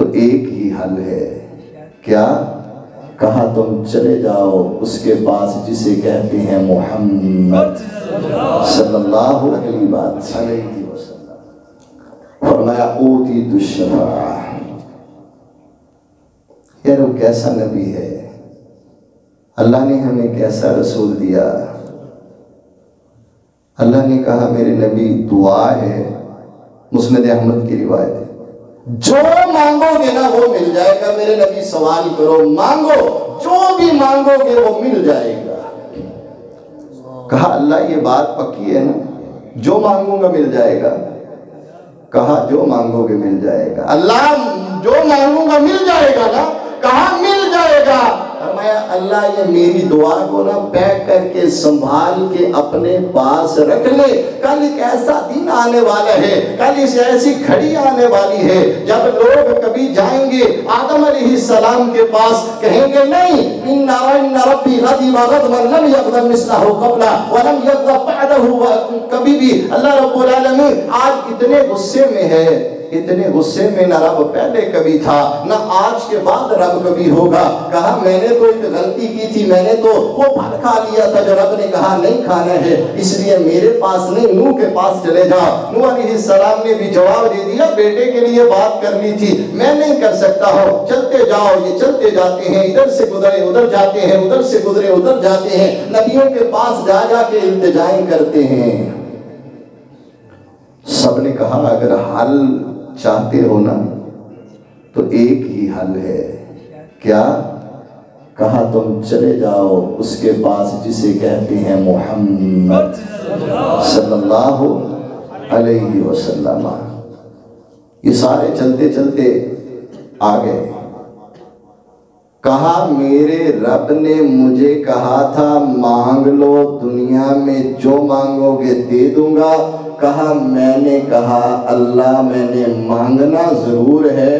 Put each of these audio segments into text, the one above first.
تو ایک ہی حل ہے، کیا؟ کہا تم چلے جاؤ اس کے پاس جسے کہتے ہیں محمد صلی اللہ علیہ وسلم۔ فرمایا اوتیت الشفاعہ، یار وہ کیسا نبی ہے، اللہ نے ہمیں کیسا رسول دیا۔ اللہ نے کہا میرے نبی دعا ہے، مسند احمد کی روایت ہے، جو مانگو گے نا وہ مل جائے گا۔ میرے نبی سوال کرو، مانگو، جو بھی مانگو گے وہ مل جائے گا۔ کہا اللہ یہ بات پکی ہے نا، جو مانگوں گا مل جائے گا؟ کہا جو مانگو گے مل جائے گا۔ اللہ جو مانگوں گا مل جائے گا نا؟ کہا مل جائے گا۔ فرمایا اللہ یہ میری دعا کو نا پیک کر کے سنبھال کے اپنے پاس رکھ لے، کل ایک ایسا دن آنے والا ہے، کل اس ایسی گھڑی آنے والی ہے جب لوگ کبھی جائیں گے آدم علیہ السلام کے پاس، کہیں گے نہیں ان ربی غضب غضبا لم یغضب مثلہ قبل ولم یغضب بعدہ، کبھی بھی اللہ رب العالمین آج اتنے غصے میں ہے، اتنے غصے میں نہ رب پہلے کبھی تھا نہ آج کے بعد رب کبھی ہوگا۔ کہا میں نے تو ایک غلطی کی تھی، میں نے تو وہ پھل کھا لیا تھا جو رب نے کہا نہیں کھانا ہے، اس لیے میرے پاس نہیں، نوح کے پاس چلے جا۔ نوح علیہ السلام نے بھی جواب دے دیا، بیٹے کے لیے بات کرنی تھی، میں نہیں کر سکتا ہوں، چلتے جاؤ۔ یہ چلتے جاتے ہیں، ادھر سے گزرے ادھر جاتے ہیں، ادھر سے گزرے ادھر جاتے ہیں، نبیوں کے پاس جا جا کے التجائیں کرتے ہیں۔ سب نے کہا اگر حل چاہتے ہو نا تو ایک ہی حل ہے، کیا؟ کہا تم چلے جاؤ اس کے پاس جسے کہتے ہیں محمد صلی اللہ علیہ وسلم۔ یہ سارے چلتے چلتے آگئے، کہا میرے رب نے مجھے کہا تھا مانگ لو، دنیا میں جو مانگو گے دے دوں گا۔ کہا میں نے کہا اللہ میں نے مانگنا ضرور ہے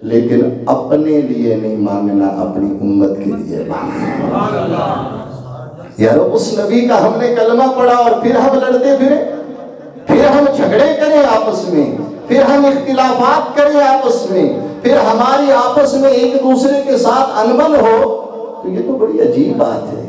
لیکن اپنے لیے نہیں مانگنا، اپنی امت کے لیے مانگنا۔ یار اس نبی کا ہم نے کلمہ پڑھا اور پھر ہم لڑتے پھریں، پھر ہم جھگڑے کریں آپس میں، پھر ہم اختلافات کریں آپس میں، پھر ہماری آپس میں ایک دوسرے کے ساتھ انبن ہو، تو یہ تو بڑی عجیب بات ہے،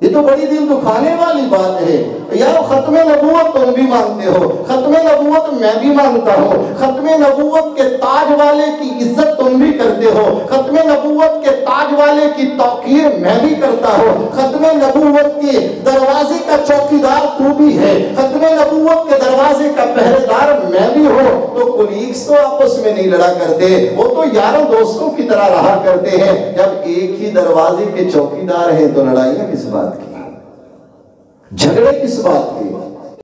یہ تو بڑی دل دکھانے والی بات ہے۔ یار ختم نبوت تم بھی مانتے ہو، ختم نبوت میں بھی مانتا ہوں، ختم نبوت کے تاج والے کی عزت تم بھی کرتے ہو، ختم نبوت کے تاج والے کی توقیر میں بھی کرتا ہوں، ختم نبوت کے دروازے کا چوکیدار تو بھی ہے، ختم نبوت کے دروازے کا پہرے دار میں بھی ہوں، تو کولیگز تو آپس میں نہیں لڑا کرتے، وہ تو یاروں دوستوں کی طرح رہا کرتے ہیں۔ جب ایک ہی دروازے کے چوکیدار ہیں تو لڑائیاں کس بات کی، جھگڑے کس بات کے؟